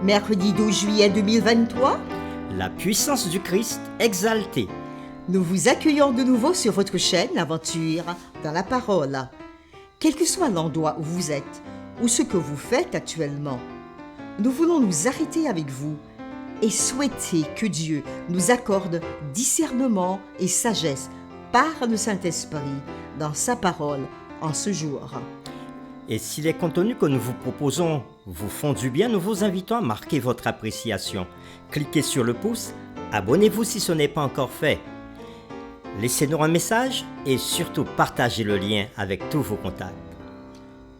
Mercredi 12 juillet 2023, La puissance du Christ exaltée. nous vous accueillons de nouveau sur votre chaîne Aventure dans la parole. Quel que soit l'endroit où vous êtes ou ce que vous faites actuellement, nous voulons nous arrêter avec vous et souhaiter que Dieu nous accorde discernement et sagesse par le Saint-Esprit dans sa parole en ce jour. Et si les contenus que nous vous proposons vous font du bien, nous vous invitons à marquer votre appréciation. Cliquez sur le pouce, abonnez-vous si ce n'est pas encore fait. Laissez-nous un message et surtout partagez le lien avec tous vos contacts.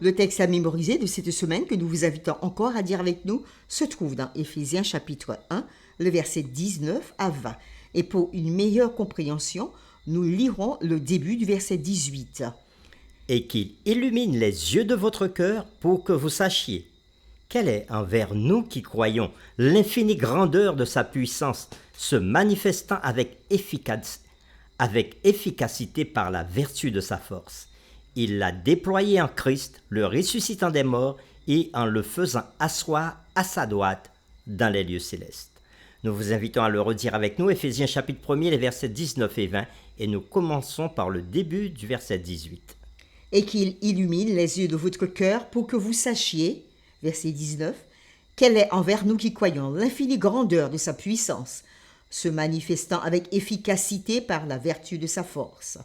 Le texte à mémoriser de cette semaine que nous vous invitons encore à dire avec nous se trouve dans Éphésiens chapitre 1, le verset 19 à 20. Et pour une meilleure compréhension, nous lirons le début du verset 18. Et qu'il illumine les yeux de votre cœur pour que vous sachiez quelle est envers nous qui croyons l'infinie grandeur de sa puissance, se manifestant avec efficacité par la vertu de sa force. Il l'a déployé en Christ, le ressuscitant des morts et en le faisant asseoir à sa droite dans les lieux célestes. Nous vous invitons à le redire avec nous, Éphésiens chapitre 1er, les versets 19 et 20, et nous commençons par le début du verset 18. Et qu'il illumine les yeux de votre cœur pour que vous sachiez, verset 19, quelle est envers nous qui croyons l'infinie grandeur de sa puissance, se manifestant avec efficacité par la vertu de sa force.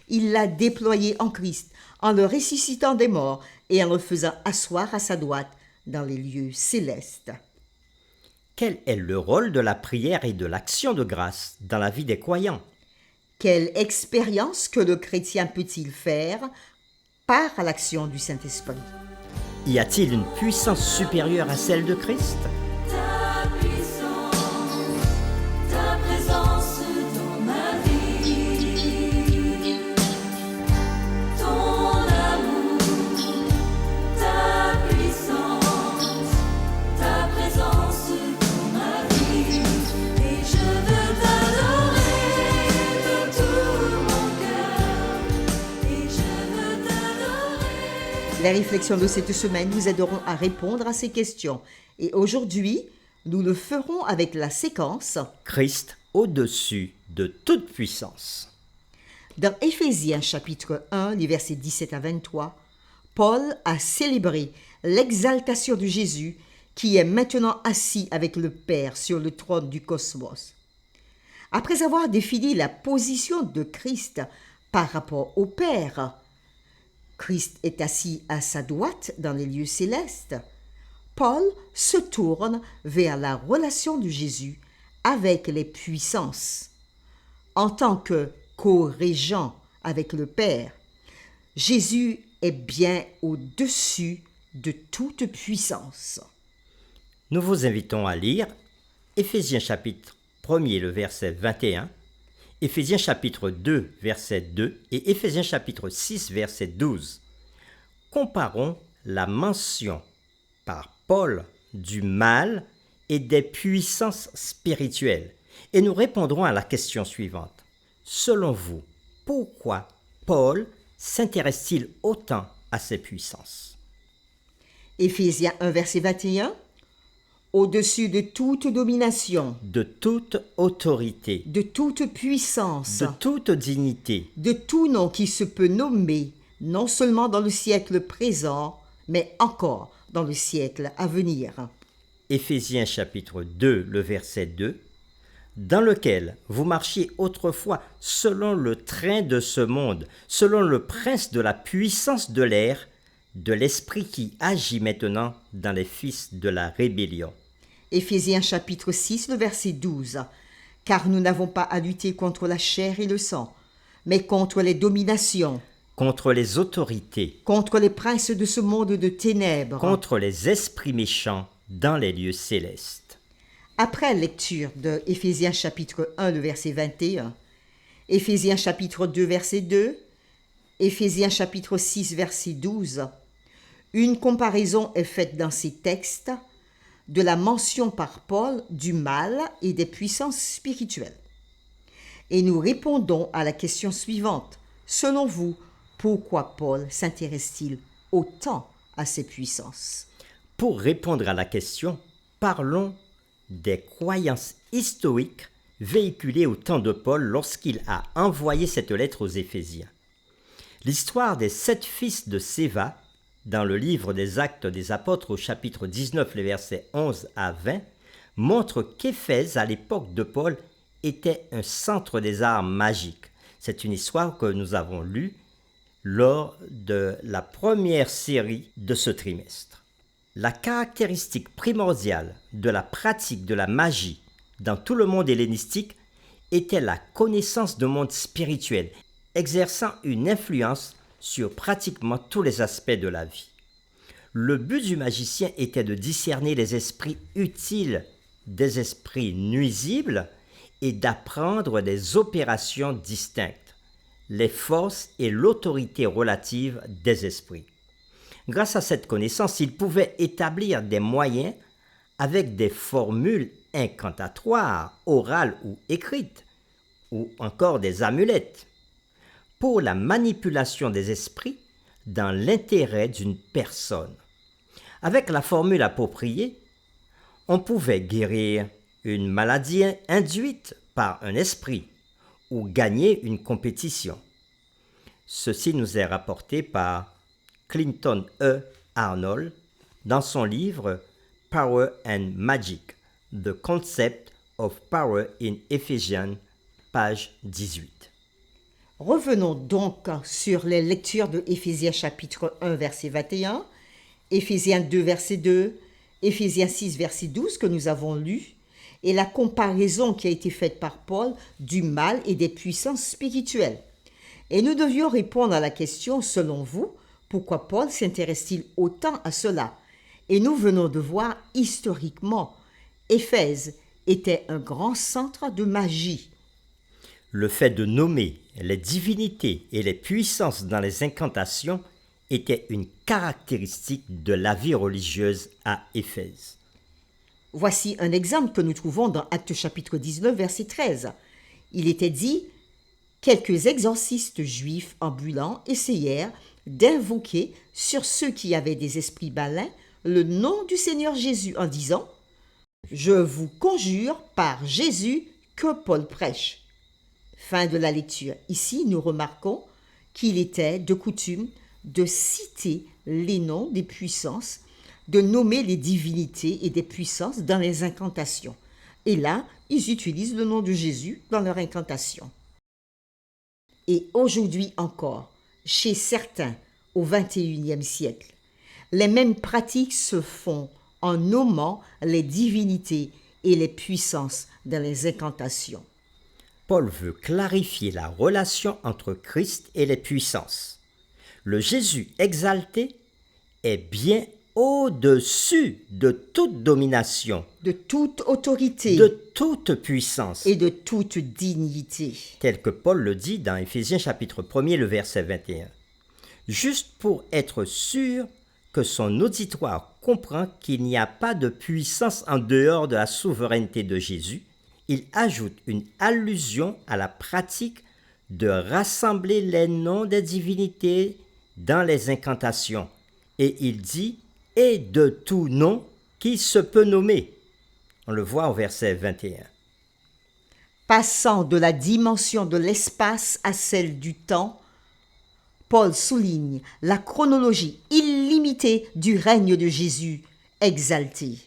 Il l'a déployé en Christ, en le ressuscitant des morts et en le faisant asseoir à sa droite dans les lieux célestes. Quel est le rôle de la prière et de l'action de grâce dans la vie des croyants? Quelle expérience que le chrétien peut-il faire par l'action du Saint-Esprit? Y a-t-il une puissance supérieure à celle de Christ? Ta puissance, ta présence dans ma vie, ton amour, ta puissance, ta présence dans ma vie, et je veux t'adorer de tout mon cœur, et je veux t'adorer. Les réflexions de cette semaine nous aideront à répondre à ces questions. Et aujourd'hui, nous le ferons avec la séquence Christ au-dessus de toute puissance. dans Éphésiens chapitre 1, les versets 17 à 23. Paul a célébré l'exaltation de Jésus qui est maintenant assis avec le Père sur le trône du cosmos. Après avoir défini la position de Christ par rapport au Père, Christ est assis à sa droite dans les lieux célestes. Paul se tourne vers la relation de Jésus avec les puissances. En tant que co-régent avec le Père, Jésus est bien au-dessus de toute puissance. Nous vous invitons à lire Éphésiens chapitre 1er, le verset 21, Éphésiens chapitre 2, verset 2 et Éphésiens chapitre 6, verset 12. Comparons la mention par Paul du mal et des puissances spirituelles et nous répondrons à la question suivante. Selon vous, pourquoi Paul s'intéresse-t-il autant à ces puissances? Éphésiens 1, verset 21. Au-dessus de toute domination, De toute autorité, de toute puissance, de toute dignité, de tout nom qui se peut nommer, non seulement dans le siècle présent, mais encore dans le siècle à venir. Éphésiens chapitre 2, le verset 2, dans lequel vous marchiez autrefois selon le train de ce monde, selon le prince de la puissance de l'air, de l'esprit qui agit maintenant dans les fils de la rébellion. Éphésiens chapitre 6, le verset 12. Car nous n'avons pas à lutter contre la chair et le sang, mais contre les dominations, Contre les autorités, contre les princes de ce monde de ténèbres. contre les esprits méchants dans les lieux célestes. Après lecture de Éphésiens chapitre 1, le verset 21, Éphésiens chapitre 2, verset 2, Éphésiens chapitre 6, verset 12, une comparaison est faite dans ces textes de la mention par Paul du mal et des puissances spirituelles. Et nous répondons à la question suivante. Selon vous, pourquoi Paul s'intéresse-t-il autant à ces puissances? Pour répondre à la question, parlons des croyances historiques véhiculées au temps de Paul lorsqu'il a envoyé cette lettre aux Éphésiens. L'histoire des 7 fils de Séva, dans le livre des Actes des Apôtres au chapitre 19, les versets 11 à 20, montre qu'Éphèse, à l'époque de Paul, était un centre des arts magiques. C'est une histoire que nous avons lue lors de la première série de ce trimestre. La caractéristique primordiale de la pratique de la magie dans tout le monde hellénistique était la connaissance du monde spirituel, exerçant une influence sur pratiquement tous les aspects de la vie. Le but du magicien était de discerner les esprits utiles des esprits nuisibles et d'apprendre des opérations distinctes, les forces et l'autorité relative des esprits. Grâce à cette connaissance, il pouvait établir des moyens avec des formules incantatoires, orales ou écrites, ou encore des amulettes, pour la manipulation des esprits dans l'intérêt d'une personne. Avec la formule appropriée, on pouvait guérir une maladie induite par un esprit ou gagner une compétition. Ceci nous est rapporté par Clinton E. Arnold dans son livre Power and Magic, The Concept of Power in Ephesians, page 18. Revenons donc sur les lectures de Éphésiens chapitre 1, verset 21, Éphésiens 2, verset 2, Éphésiens 6, verset 12 que nous avons lu, et la comparaison qui a été faite par Paul du mal et des puissances spirituelles. Et nous devions répondre à la question, selon vous, pourquoi Paul s'intéresse-t-il autant à cela? Et nous venons de voir historiquement, Éphèse était un grand centre de magie. Le fait de nommer les divinités et les puissances dans les incantations était une caractéristique de la vie religieuse à Éphèse. Voici un exemple que nous trouvons dans Actes chapitre 19, verset 13. Il était dit « Quelques exorcistes juifs ambulants essayèrent d'invoquer sur ceux qui avaient des esprits malins le nom du Seigneur Jésus en disant « Je vous conjure par Jésus que Paul prêche. » Fin de la lecture. Ici, nous remarquons qu'il était de coutume de citer les noms des puissances, de nommer les divinités et des puissances dans les incantations. Et là, ils utilisent le nom de Jésus dans leur incantation. Et aujourd'hui encore, chez certains au XXIe siècle, les mêmes pratiques se font en nommant les divinités et les puissances dans les incantations. Paul veut clarifier la relation entre Christ et les puissances. Le Jésus exalté est bien au-dessus de toute domination, De toute autorité de toute puissance, et de toute dignité. tel que Paul le dit dans Éphésiens chapitre 1er, le verset 21. Juste pour être sûr que son auditoire comprend qu'il n'y a pas de puissance en dehors de la souveraineté de Jésus, il ajoute une allusion à la pratique de rassembler les noms des divinités dans les incantations. Et il dit « et de tout nom qui se peut nommer ». On le voit au verset 21. Passant de la dimension de l'espace à celle du temps, Paul souligne la chronologie illimitée du règne de Jésus exalté.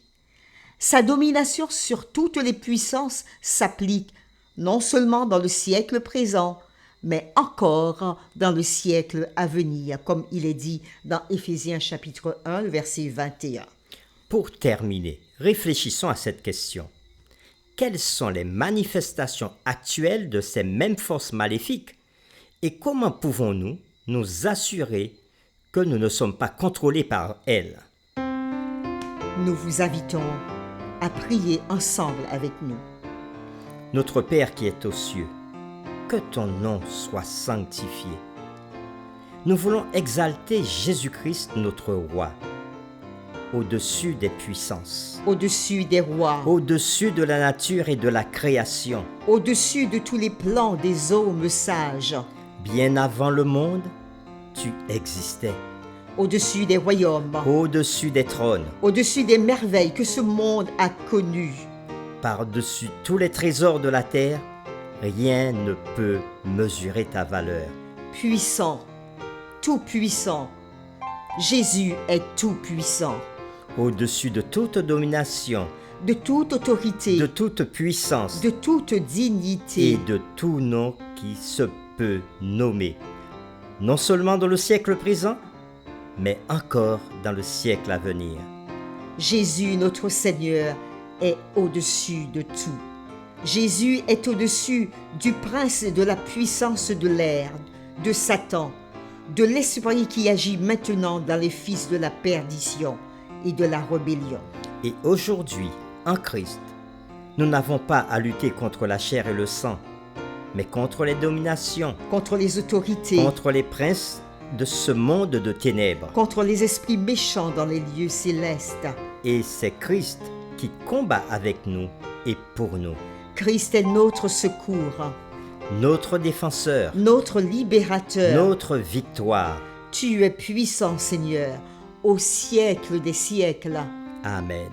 Sa domination sur toutes les puissances s'applique non seulement dans le siècle présent, mais encore dans le siècle à venir, comme il est dit dans Éphésiens chapitre 1, verset 21. Pour terminer, réfléchissons à cette question. Quelles sont les manifestations actuelles de ces mêmes forces maléfiques et comment pouvons-nous nous assurer que nous ne sommes pas contrôlés par elles? Nous vous invitons à prier ensemble avec nous. Notre Père qui est aux cieux, que ton nom soit sanctifié. Nous voulons exalter Jésus-Christ, notre Roi, au-dessus des puissances, Au-dessus des rois, au-dessus de la nature et de la création. au-dessus de tous les plans des hommes sages. Bien avant le monde, tu existais. au-dessus des royaumes, au-dessus des trônes, au-dessus des merveilles que ce monde a connues. par-dessus tous les trésors de la terre, rien ne peut mesurer ta valeur. Puissant, tout puissant. Jésus est tout puissant. Au-dessus de toute domination, De toute autorité, de toute puissance de toute dignité. et de tout nom qui se peut nommer, non seulement dans le siècle présent, mais encore dans le siècle à venir. Jésus, notre Seigneur, est au-dessus de tout. Jésus est au-dessus du prince de la puissance de l'air, de Satan, de l'esprit qui agit maintenant dans les fils de la perdition et de la rébellion. Et aujourd'hui, en Christ, nous n'avons pas à lutter contre la chair et le sang, mais contre les dominations, Contre les autorités, contre les princes de ce monde de ténèbres. contre les esprits méchants dans les lieux célestes. Et c'est Christ qui combat avec nous et pour nous, Christ est notre secours, notre défenseur, notre libérateur. notre victoire. Tu es puissant, Seigneur, au siècle des siècles. Amen.